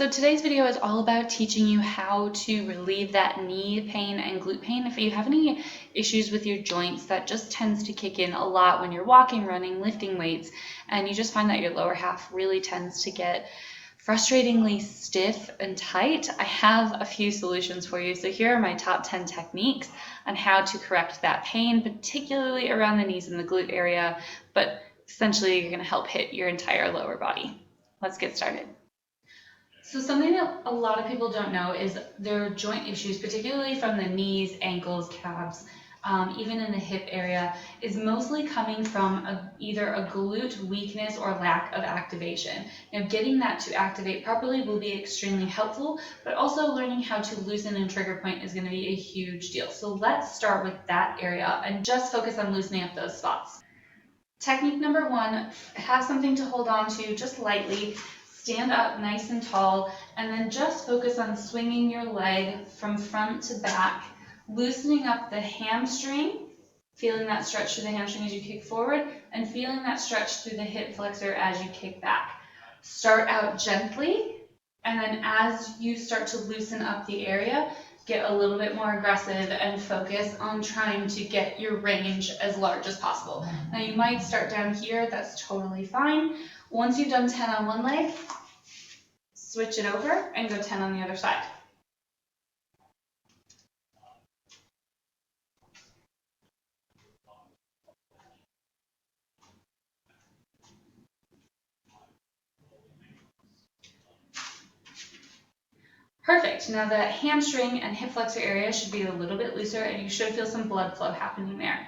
So today's video is all about teaching you how to relieve that knee pain and glute pain. If you have any issues with your joints, that just tends to kick in a lot when you're walking, running, lifting weights, and you just find that your lower half really tends to get frustratingly stiff and tight, I have a few solutions for you. So here are my top 10 techniques on how to correct that pain, particularly around the knees and the glute area, but essentially you're going to help hit your entire lower body. Let's get started. So something that a lot of people don't know is their joint issues, particularly from the knees, ankles, calves, even in the hip area, is mostly coming from either a glute weakness or lack of activation. Now, getting that to activate properly will be extremely helpful, but also learning how to loosen and trigger point is going to be a huge deal. So let's start with that area and just focus on loosening up those spots. Technique number one, have something to hold on to just lightly. Stand up nice and tall, and then just focus on swinging your leg from front to back, loosening up the hamstring, feeling that stretch through the hamstring as you kick forward, and feeling that stretch through the hip flexor as you kick back. Start out gently, and then as you start to loosen up the area, get a little bit more aggressive and focus on trying to get your range as large as possible. Now you might start down here, that's totally fine. Once you've done 10 on one leg, switch it over and go 10 on the other side. Perfect. Now the hamstring and hip flexor area should be a little bit looser and you should feel some blood flow happening there.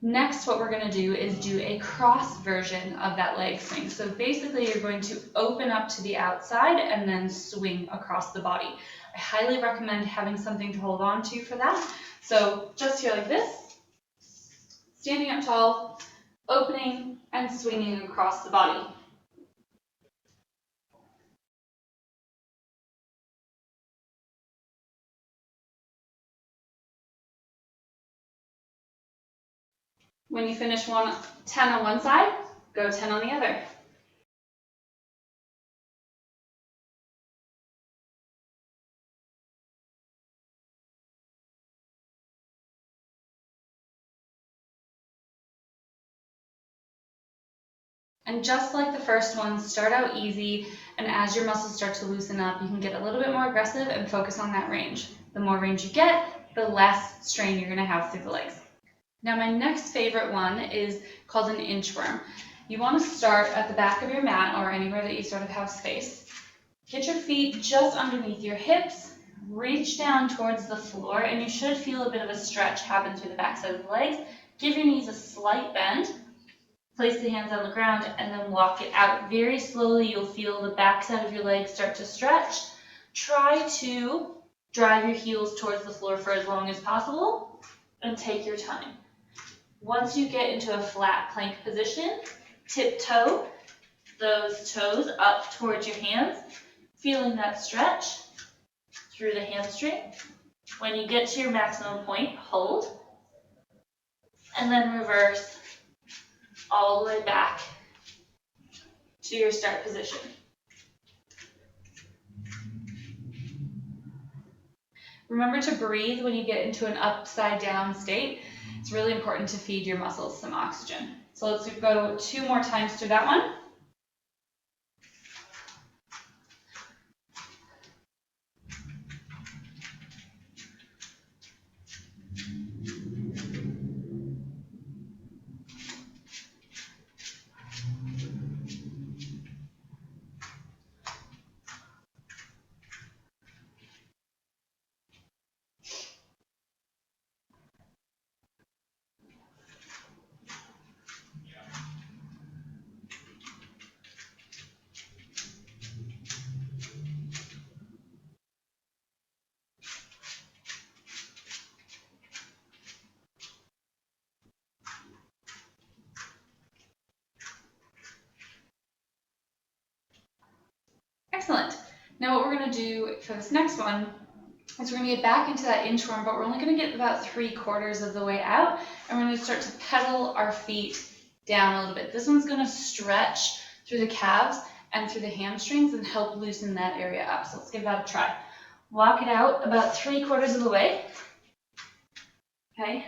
Next, what we're going to do is do a cross version of that leg swing. So basically, you're going to open up to the outside and then swing across the body. I highly recommend having something to hold on to for that. So just here like this, standing up tall, opening and swinging across the body. When you finish 10 on one side, go 10 on the other. And just like the first one, start out easy, and as your muscles start to loosen up, you can get a little bit more aggressive and focus on that range. The more range you get, the less strain you're going to have through the legs. Now my next favorite one is called an inchworm. You want to start at the back of your mat or anywhere that you sort of have space. Get your feet just underneath your hips, reach down towards the floor, and you should feel a bit of a stretch happen through the backside of the legs. Give your knees a slight bend, place the hands on the ground, and then walk it out. Very slowly you'll feel the backside of your legs start to stretch. Try to drive your heels towards the floor for as long as possible, and take your time. Once you get into a flat plank position, tiptoe those toes up towards your hands, feeling that stretch through the hamstring. When you get to your maximum point, hold, and then reverse all the way back to your start position. Remember to breathe when you get into an upside down state. It's really important to feed your muscles some oxygen. So let's go 2 more times through that one. Excellent. Now what we're going to do for this next one is we're going to get back into that inchworm, but we're only going to get about 3/4 of the way out, and we're going to start to pedal our feet down a little bit. This one's going to stretch through the calves and through the hamstrings and help loosen that area up. So let's give that a try. Walk it out about 3/4 of the way. Okay.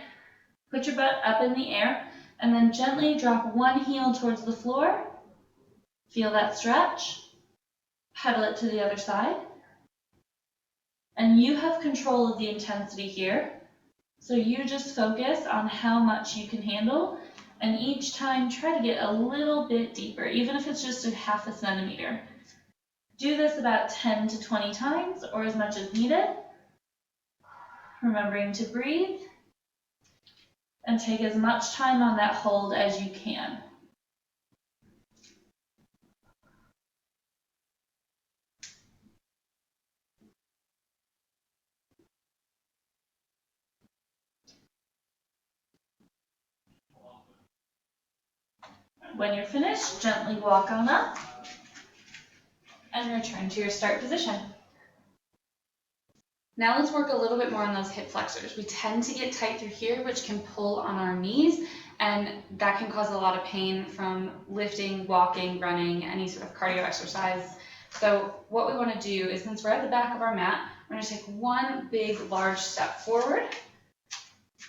Put your butt up in the air and then gently drop one heel towards the floor. Feel that stretch. Pedal it to the other side. And you have control of the intensity here. So you just focus on how much you can handle. And each time try to get a little bit deeper, even if it's just a 1/2 centimeter. Do this about 10 to 20 times or as much as needed. Remembering to breathe. And take as much time on that hold as you can. When you're finished, gently walk on up and return to your start position. Now let's work a little bit more on those hip flexors. We tend to get tight through here, which can pull on our knees, and that can cause a lot of pain from lifting, walking, running, any sort of cardio exercise. So what we want to do is, since we're at the back of our mat, we're going to take one big, large step forward.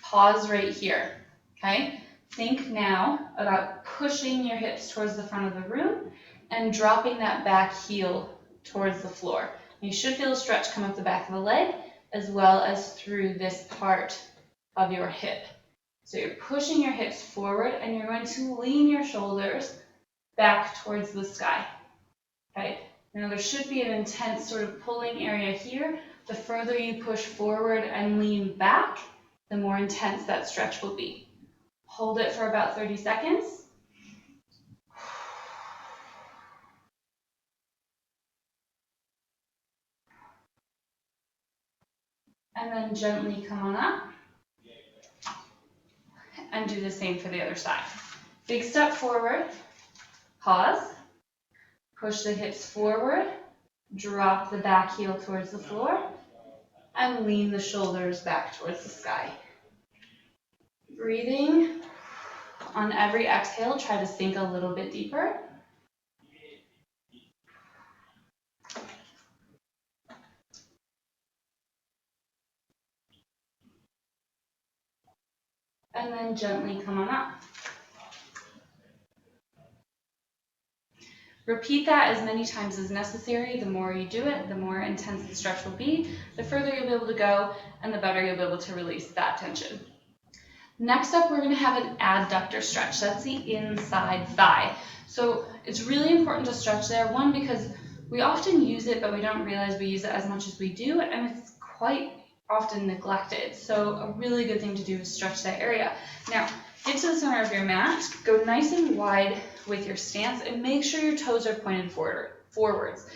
Pause right here, okay? Think now about pushing your hips towards the front of the room and dropping that back heel towards the floor. You should feel a stretch come up the back of the leg as well as through this part of your hip. So you're pushing your hips forward and you're going to lean your shoulders back towards the sky. Okay? Now there should be an intense sort of pulling area here. The further you push forward and lean back, the more intense that stretch will be. Hold it for about 30 seconds. And then gently come on up. And do the same for the other side. Big step forward. Pause. Push the hips forward. Drop the back heel towards the floor. And lean the shoulders back towards the sky. Breathing. On every exhale, try to sink a little bit deeper. And then gently come on up. Repeat that as many times as necessary. The more you do it, the more intense the stretch will be, the further you'll be able to go, and the better you'll be able to release that tension. Next up, we're going to have an adductor stretch. That's the inside thigh. So it's really important to stretch there. One, because we often use it, but we don't realize we use it as much as we do, and it's quite often neglected. So a really good thing to do is stretch that area. Now, get to the center of your mat, go nice and wide with your stance, and make sure your toes are pointed forwards.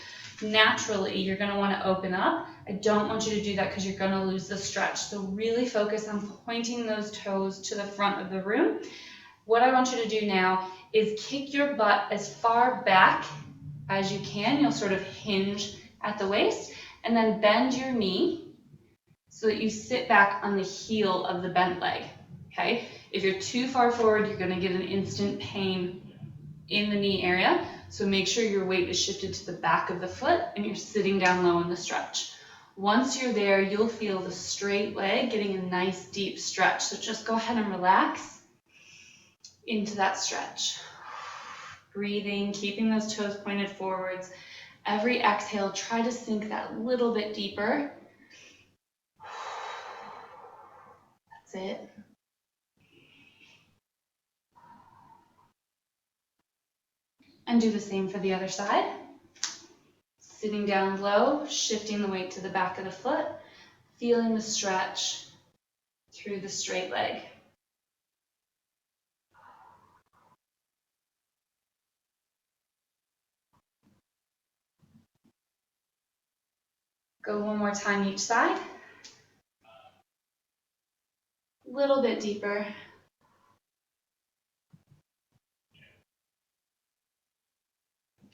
Naturally, you're going to want to open up. I don't want you to do that because you're going to lose the stretch. So really focus on pointing those toes to the front of the room. What I want you to do now is kick your butt as far back as you can. You'll sort of hinge at the waist, and then bend your knee so that you sit back on the heel of the bent leg, okay? If you're too far forward, you're going to get an instant pain in the knee area, so make sure your weight is shifted to the back of the foot and you're sitting down low in the stretch. Once you're there, you'll feel the straight leg getting a nice deep stretch, so just go ahead and relax into that stretch. Breathing, keeping those toes pointed forwards. Every exhale, try to sink that little bit deeper. That's it. And do the same for the other side. Sitting down low, shifting the weight to the back of the foot, feeling the stretch through the straight leg. Go one more time each side. A little bit deeper.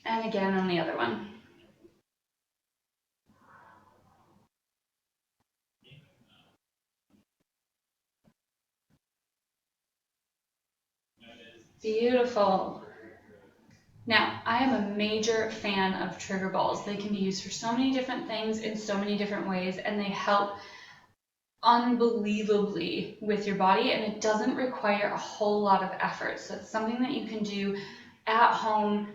And again on the other one. Beautiful. Now, I am a major fan of trigger balls. They can be used for so many different things in so many different ways, and they help unbelievably with your body, and it doesn't require a whole lot of effort. So it's something that you can do at home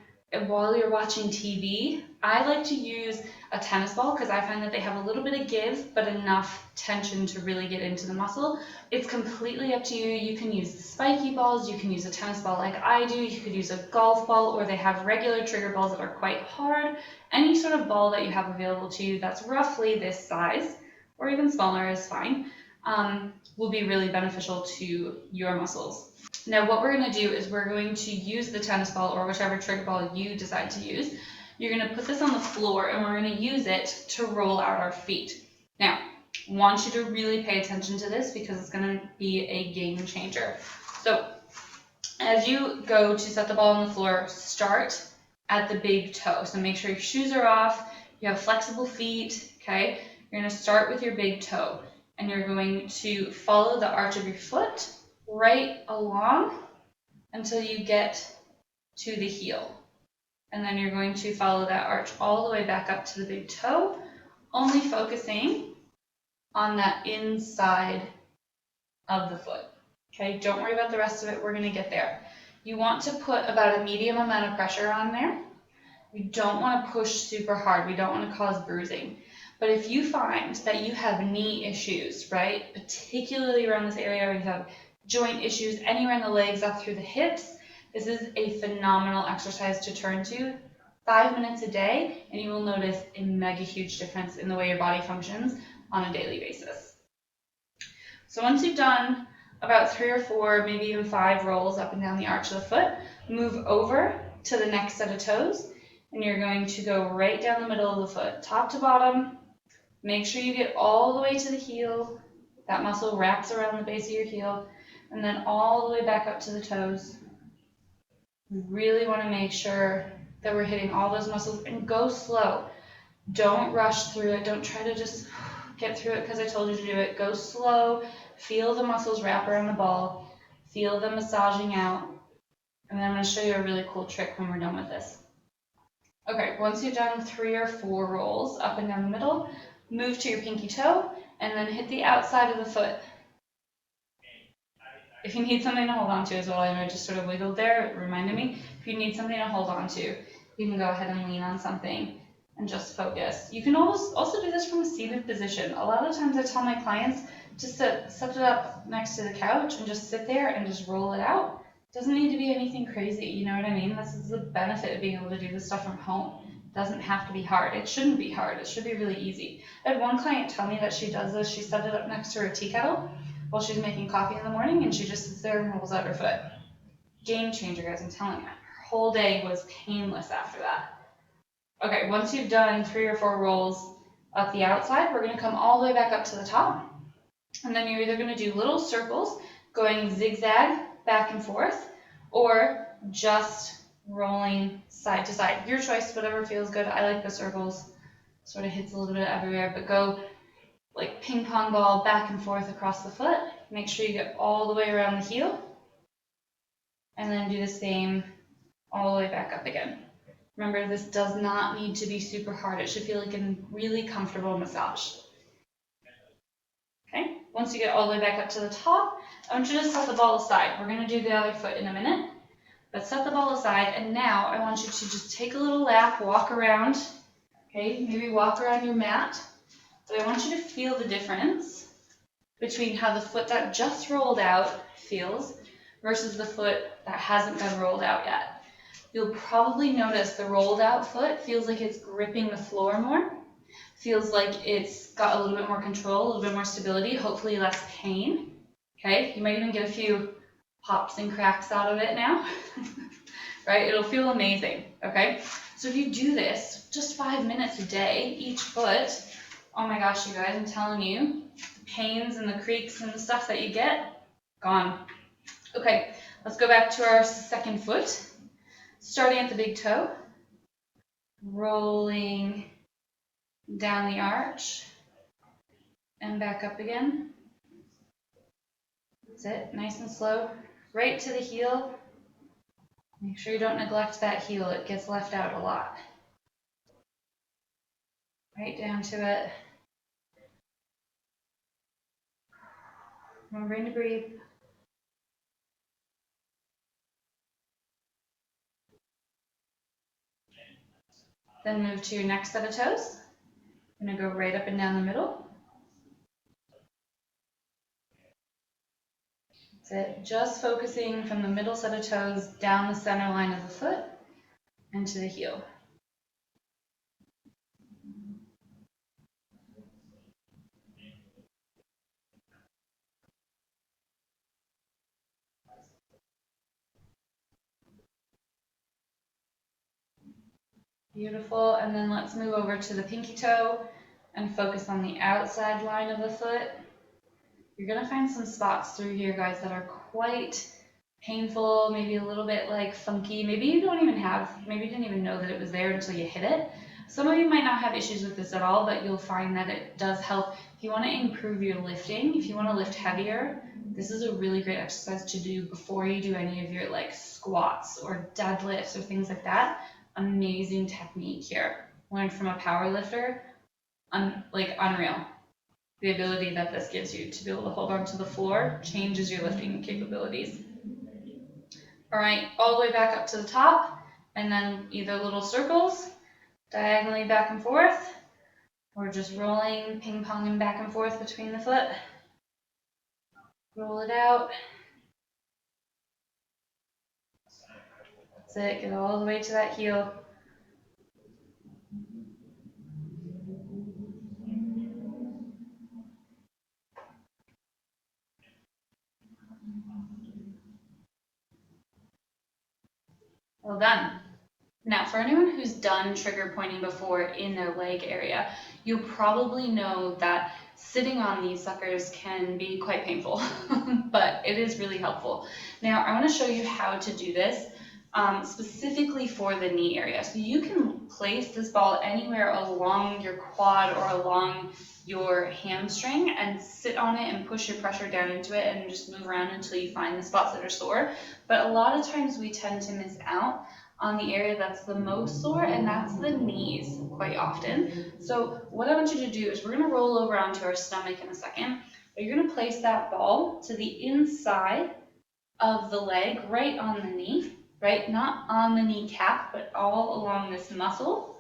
while you're watching TV. I like to use a tennis ball because I find that they have a little bit of give but enough tension to really get into the muscle. It's completely up to you. You can use the spiky balls, you can use a tennis ball like I do, you could use a golf ball, or they have regular trigger balls that are quite hard. Any sort of ball that you have available to you that's roughly this size, or even smaller is fine, will be really beneficial to your muscles. Now what we're going to do is we're going to use the tennis ball or whichever trigger ball you decide to use. You're going to put this on the floor and we're going to use it to roll out our feet. Now, I want you to really pay attention to this because it's going to be a game changer. So as you go to set the ball on the floor, start at the big toe. So make sure your shoes are off, you have flexible feet, okay? You're going to start with your big toe and you're going to follow the arch of your foot right along until you get to the heel. And then you're going to follow that arch all the way back up to the big toe, only focusing on that inside of the foot. Okay, don't worry about the rest of it, we're going to get there. You want to put about a medium amount of pressure on there. We don't want to push super hard, we don't want to cause bruising. But if you find that you have knee issues, right, particularly around this area, or you have joint issues anywhere in the legs up through the hips, this is a phenomenal exercise to turn to. 5 minutes a day, and you will notice a mega huge difference in the way your body functions on a daily basis. So once you've done about 3 or 4, maybe even 5 rolls up and down the arch of the foot, move over to the next set of toes, and you're going to go right down the middle of the foot, top to bottom. Make sure you get all the way to the heel. That muscle wraps around the base of your heel, and then all the way back up to the toes. We really want to make sure that we're hitting all those muscles, and go slow. Don't rush through it. Don't try to just get through it because I told you to do it. Go slow. Feel the muscles wrap around the ball. Feel them massaging out. And then I'm going to show you a really cool trick when we're done with this. Okay, once you've done 3 or 4 rolls up and down the middle, move to your pinky toe and then hit the outside of the foot. If you need something to hold on to as well, I know I just sort of wiggled there, it reminded me. If you need something to hold on to, you can go ahead and lean on something and just focus. You can also do this from a seated position. A lot of times I tell my clients to set it up next to the couch and just sit there and just roll it out. It doesn't need to be anything crazy, you know what I mean? This is the benefit of being able to do this stuff from home. It doesn't have to be hard. It shouldn't be hard. It should be really easy. I had one client tell me that she does this. She set it up next to her tea kettle while she's making coffee in the morning, and she just sits there and rolls out her foot. Game changer, guys, I'm telling you. Her whole day was painless after that. Okay, once you've done 3 or 4 rolls up the outside, we're going to come all the way back up to the top. And then you're either going to do little circles going zigzag back and forth, or just rolling side to side. Your choice, whatever feels good. I like the circles. Sort of hits a little bit everywhere, but go like ping pong ball back and forth across the foot. Make sure you get all the way around the heel. And then do the same all the way back up again. Remember, this does not need to be super hard. It should feel like a really comfortable massage. Okay, once you get all the way back up to the top, I want you to set the ball aside. We're going to do the other foot in a minute, but set the ball aside, and now I want you to just take a little lap, walk around, okay, maybe walk around your mat, but I want you to feel the difference between how the foot that just rolled out feels versus the foot that hasn't been rolled out yet. You'll probably notice the rolled out foot feels like it's gripping the floor more. Feels like it's got a little bit more control, a little bit more stability, hopefully less pain. Okay, you might even get a few pops and cracks out of it now, right? It'll feel amazing, okay? So if you do this just 5 minutes a day, each foot, oh my gosh, you guys, I'm telling you, the pains and the creaks and the stuff that you get, gone. Okay, let's go back to our second foot. Starting at the big toe, rolling down the arch, and back up again. That's it, nice and slow. Right to the heel, Make sure you don't neglect that heel. It gets left out a lot. Right down to it. Remembering to breathe. Then move to your next set of toes. I'm going to go right up and down the middle. That's it. Just focusing from the middle set of toes down the center line of the foot and to the heel. Beautiful. And then let's move over to the pinky toe and focus on the outside line of the foot. You're going to find some spots through here, guys, that are quite painful, maybe a little bit like funky. Maybe you didn't even know that it was there until you hit it. Some of you might not have issues with this at all, but you'll find that it does help. If you want to improve your lifting, if you want to lift heavier, this is a really great exercise to do before you do any of your like squats or deadlifts or things like that. Amazing technique here. Learned from a power lifter, like unreal. The ability that this gives you to be able to hold on to the floor changes your lifting capabilities. All right, all the way back up to the top, and then either little circles, diagonally back and forth, or just rolling, ping-ponging back and forth between the foot. Roll it out. That's it, get all the way to that heel. Well done. Now, for anyone who's done trigger pointing before in their leg area, you probably know that sitting on these suckers can be quite painful, but it is really helpful. Now, I want to show you how to do this specifically for the knee area. So you can place this ball anywhere along your quad or along your hamstring and sit on it and push your pressure down into it and just move around until you find the spots that are sore. But a lot of times we tend to miss out on the area that's the most sore, and that's the knees quite often. So what I want you to do is we're going to roll over onto our stomach in a second, but you're going to place that ball to the inside of the leg, right on the knee, right? Not on the kneecap, but all along this muscle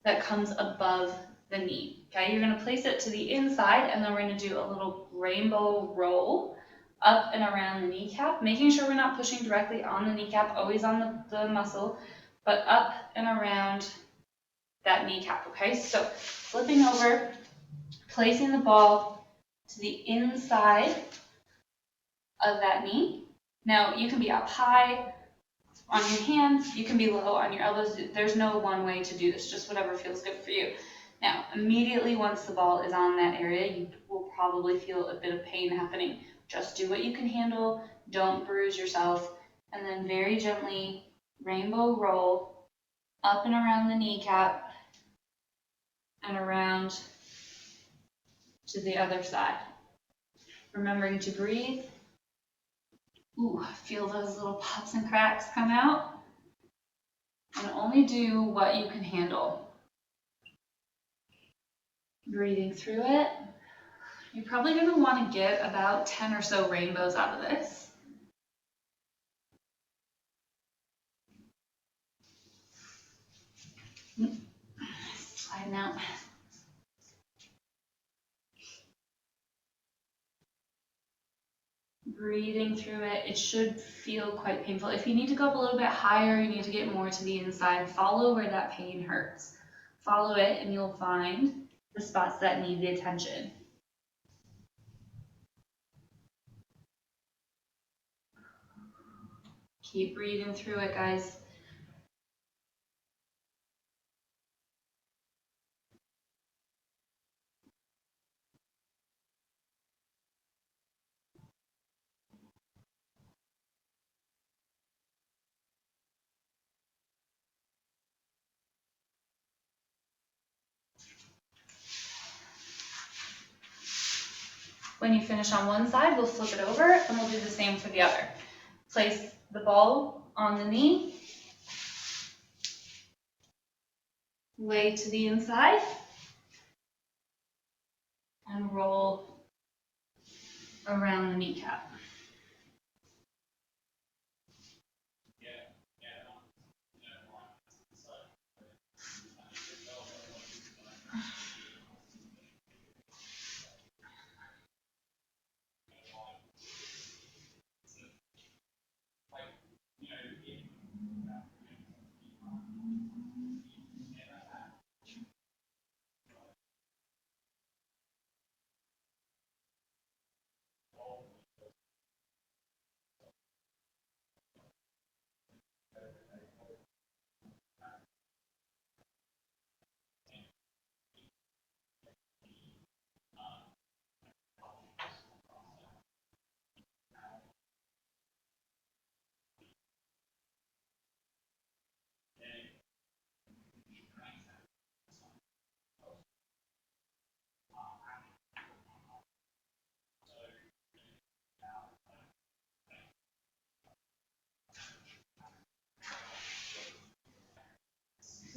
that comes above the knee. Okay, you're going to place it to the inside, and then we're going to do a little rainbow roll up and around the kneecap, making sure we're not pushing directly on the kneecap, always on the muscle, but up and around that kneecap. Okay, so flipping over, placing the ball to the inside of that knee. Now you can be up high on your hands, you can be low on your elbows. There's no one way to do this, just whatever feels good for you. Now, immediately once the ball is on that area, you will probably feel a bit of pain happening. Just do what you can handle, don't bruise yourself, and then very gently rainbow roll up and around the kneecap and around to the other side. Remembering to breathe. Ooh, feel those little pops and cracks come out. And only do what you can handle. Breathing through it. You're probably going to want to get about 10 or so rainbows out of this. Sliding out. Breathing through it. It should feel quite painful. If you need to go up a little bit higher, you need to get more to the inside. Follow where that pain hurts. Follow it and you'll find the spots that need the attention. Keep breathing through it, guys. When you finish on one side, we'll flip it over and we'll do the same for the other. Place the ball on the knee. Lay to the inside. And roll around the kneecap.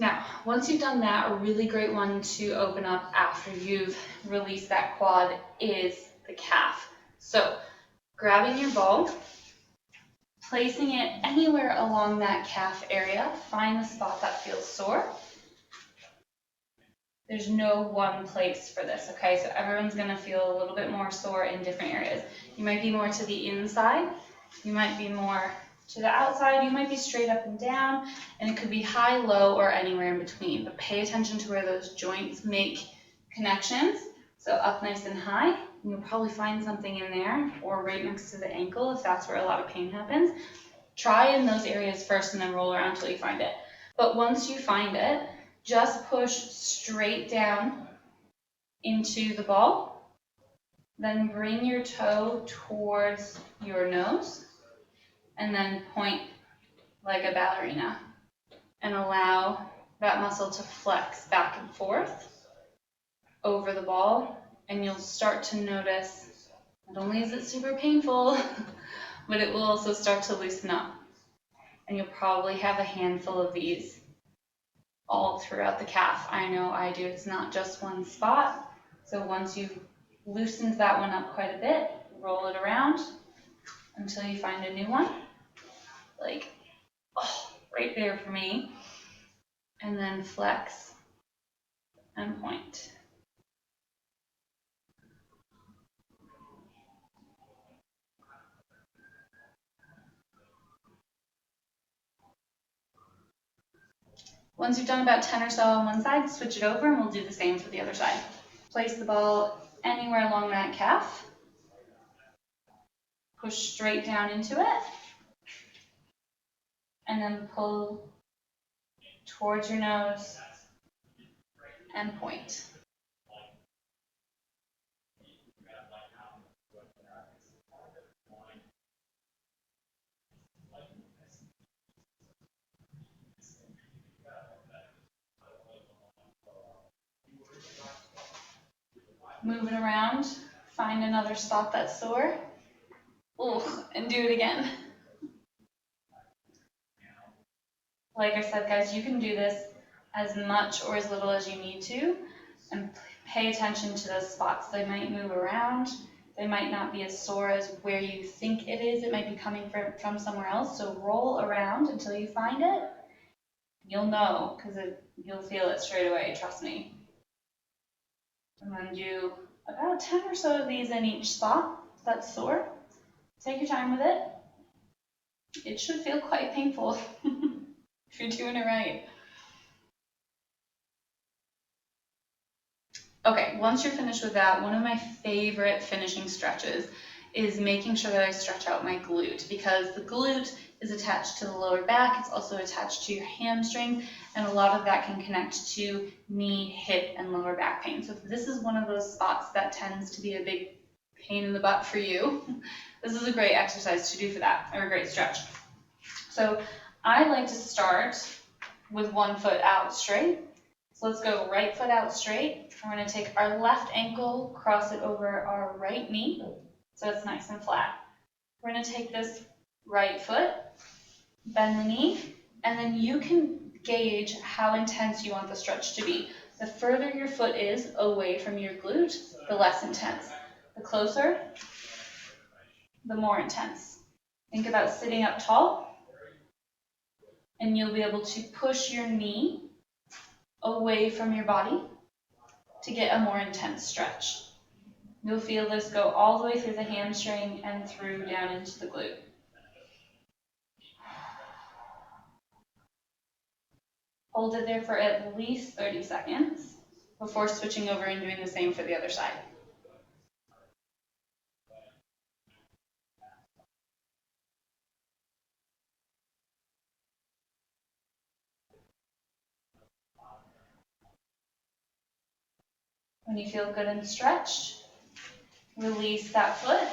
Now, once you've done that, a really great one to open up after you've released that quad is the calf. So, grabbing your ball, placing it anywhere along that calf area, find the spot that feels sore. There's no one place for this, okay? So everyone's gonna feel a little bit more sore in different areas. You might be more to the inside, you might be more to the outside, you might be straight up and down, and it could be high, low, or anywhere in between. But pay attention to where those joints make connections. So up nice and high, and you'll probably find something in there, or right next to the ankle if that's where a lot of pain happens. Try in those areas first and then roll around until you find it. But once you find it, just push straight down into the ball, then bring your toe towards your nose, and then point like a ballerina, and allow that muscle to flex back and forth over the ball, and you'll start to notice, not only is it super painful, but it will also start to loosen up. And you'll probably have a handful of these all throughout the calf. I know I do. It's not just one spot. So once you've loosened that one up quite a bit, roll it around until you find a new one. Like, oh, right there for me. And then flex and point. Once you've done about 10 or so on one side, switch it over and we'll do the same for the other side. Place the ball anywhere along that calf. Push straight down into it. And then pull towards your nose and point. Move it around, find another spot that's sore, and do it again. Like I said, guys, you can do this as much or as little as you need to, and pay attention to those spots. They might move around, they might not be as sore as where you think it is. It might be coming from somewhere else, so roll around until you find it. You'll know, because you'll feel it straight away, trust me. And then do about 10 or so of these in each spot that's sore. Take your time with it. It should feel quite painful if you're doing it right. Okay, once you're finished with that, one of my favorite finishing stretches is making sure that I stretch out my glute, because the glute is attached to the lower back. It's also attached to your hamstring, and a lot of that can connect to knee, hip, and lower back pain. So if this is one of those spots that tends to be a big pain in the butt for you, this is a great exercise to do for that, or a great stretch. So I like to start with one foot out straight. So let's go right foot out straight. We're going to take our left ankle, cross it over our right knee, so it's nice and flat. We're going to take this right foot, Bend the knee, and then you can gauge how intense you want the stretch to be. The further your foot is away from your glute, the less intense. The closer, the more intense. Think about sitting up tall, and you'll be able to push your knee away from your body to get a more intense stretch. You'll feel this go all the way through the hamstring and through down into the glute. Hold it there for at least 30 seconds before switching over and doing the same for the other side. When you feel good and stretched, release that foot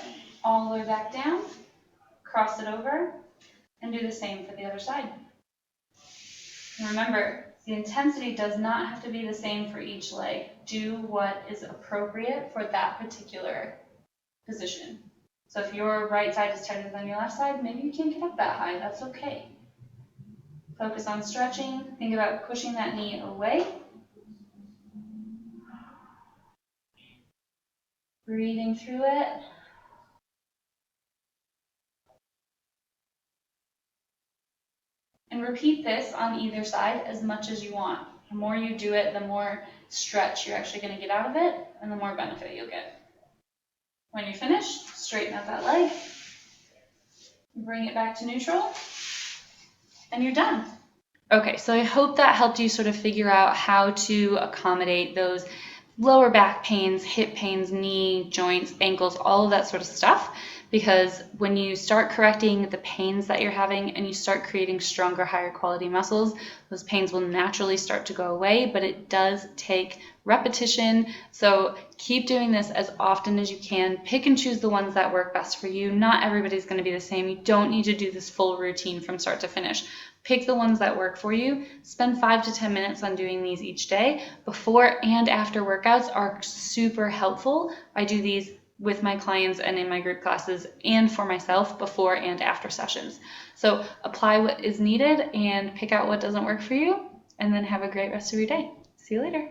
all the way back down, cross it over, and do the same for the other side. And remember, the intensity does not have to be the same for each leg. Do what is appropriate for that particular position. So if your right side is tighter than your left side, maybe you can't get up that high. That's okay. Focus on stretching. Think about pushing that knee away. Breathing through it. And repeat this on either side as much as you want. The more you do it, the more stretch you're actually going to get out of it, and the more benefit you'll get. When you're finished, straighten out that leg, bring it back to neutral, and you're done. Okay, so I hope that helped you sort of figure out how to accommodate those lower back pains, hip pains, knee, joints, ankles, all of that sort of stuff. Because when you start correcting the pains that you're having and you start creating stronger, higher quality muscles, those pains will naturally start to go away, but it does take repetition. So keep doing this as often as you can. Pick and choose the ones that work best for you. Not everybody's going to be the same. You don't need to do this full routine from start to finish. Pick the ones that work for you. Spend 5 to 10 minutes on doing these each day. Before and after workouts are super helpful. I do these with my clients and in my group classes and for myself before and after sessions. So apply what is needed and pick out what doesn't work for you, and then have a great rest of your day. See you later.